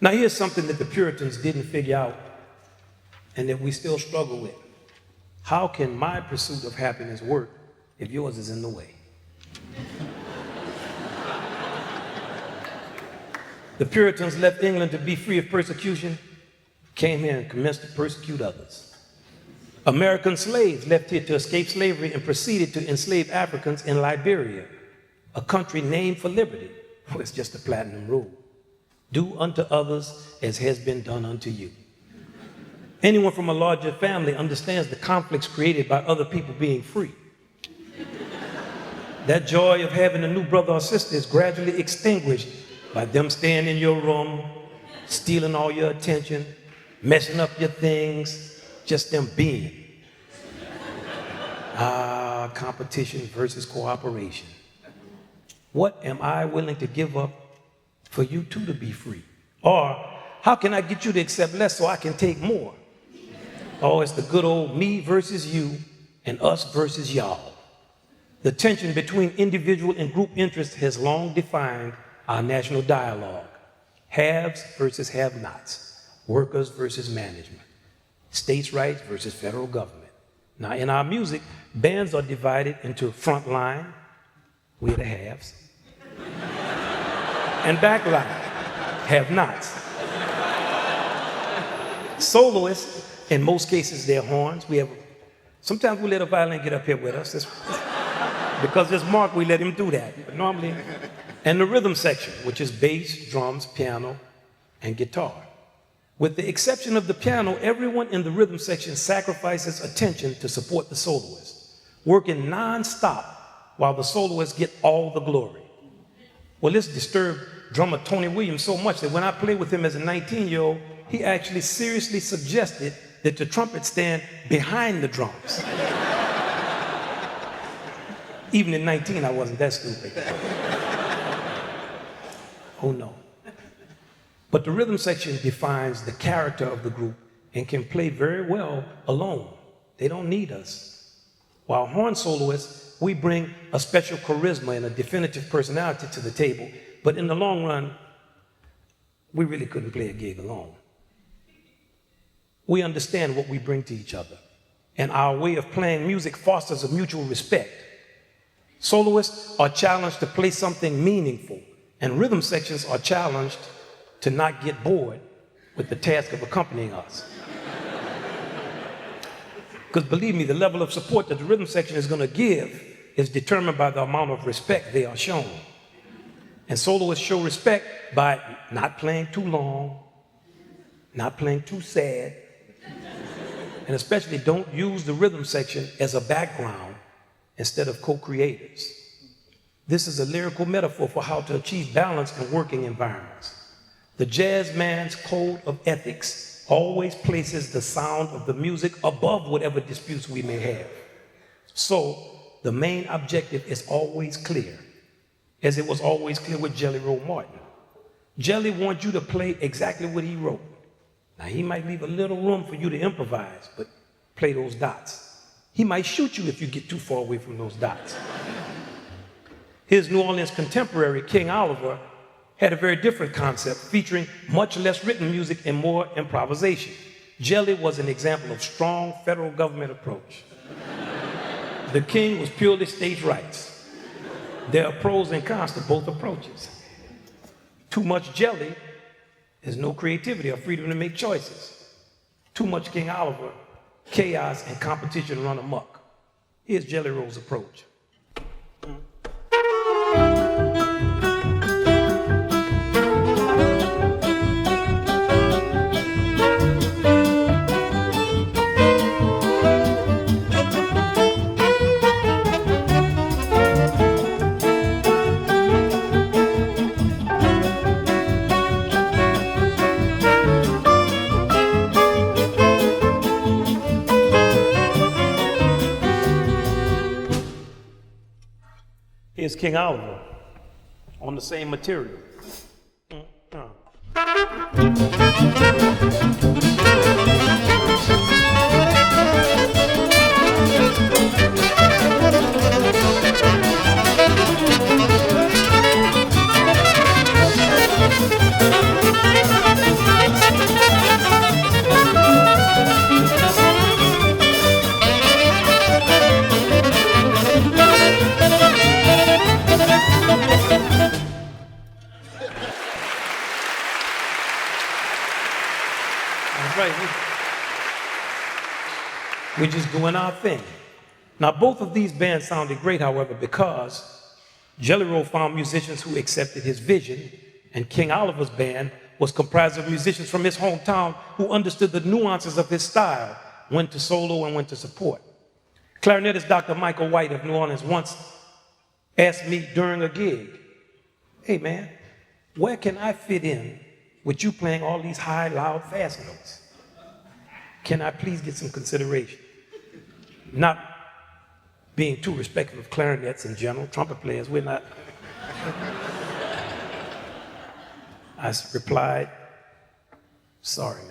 Now here's something that the Puritans didn't figure out and that we still struggle with. How can my pursuit of happiness work if yours is in the way? The Puritans left England to be free of persecution, came here and commenced to persecute others. American slaves left here to escape slavery and proceeded to enslave Africans in Liberia, a country named for liberty. Well, it's just a platinum rule. Do unto others as has been done unto you. Anyone from a larger family understands the conflicts created by other people being free. That joy of having a new brother or sister is gradually extinguished by them staying in your room, stealing all your attention, messing up your things, just them being. Competition versus cooperation. What am I willing to give up for you too to be free? Or how can I get you to accept less so I can take more? Oh, it's the good old me versus you and us versus y'all. The tension between individual and group interests has long defined our national dialogue. Haves versus have-nots, workers versus management, states' rights versus federal government. Now, in our music, bands are divided into front line, we're the haves, and back line, have-nots. Soloists, in most cases, they're horns. Sometimes we let a violin get up here with us. Because it's Mark, we let him do that. But normally, and the rhythm section, which is bass, drums, piano, and guitar. With the exception of the piano, everyone in the rhythm section sacrifices attention to support the soloist, working non-stop while the soloists get all the glory. Well, this disturbed drummer Tony Williams so much that when I played with him as a 19-year-old, he actually seriously suggested that the trumpet stand behind the drums. Even at 19, I wasn't that stupid. Oh no. But the rhythm section defines the character of the group and can play very well alone. They don't need us. While horn soloists, we bring a special charisma and a definitive personality to the table, but in the long run, we really couldn't play a gig alone. We understand what we bring to each other, and our way of playing music fosters a mutual respect. Soloists are challenged to play something meaningful, and rhythm sections are challenged to not get bored with the task of accompanying us. Because believe me, the level of support that the rhythm section is going to give is determined by the amount of respect they are shown. And soloists show respect by not playing too long, not playing too sad, and especially don't use the rhythm section as a background instead of co-creators. This is a lyrical metaphor for how to achieve balance in working environments. The jazz man's code of ethics always places the sound of the music above whatever disputes we may have. So the main objective is always clear, as it was always clear with Jelly Roll Martin. Jelly wants you to play exactly what he wrote. Now he might leave a little room for you to improvise, but play those dots. He might shoot you if you get too far away from those dots. His New Orleans contemporary, King Oliver, had a very different concept, featuring much less written music and more improvisation. Jelly was an example of strong federal government approach. The king was purely states' rights. There are pros and cons to both approaches. Too much Jelly is no creativity or freedom to make choices. Too much King Oliver, chaos and competition run amok. Here's Jelly Roll's approach. Here's King Oliver on the same material. right. We're just doing our thing. Now, both of these bands sounded great, however, because Jelly Roll found musicians who accepted his vision, and King Oliver's band was comprised of musicians from his hometown who understood the nuances of his style, when to solo and when to support. Clarinetist Dr. Michael White of New Orleans once asked me during a gig, "Hey man, where can I fit in with you playing all these high, loud, fast notes? Can I please get some consideration?" Not being too respectful of clarinets in general, trumpet players, we're not. I replied, "Sorry, man.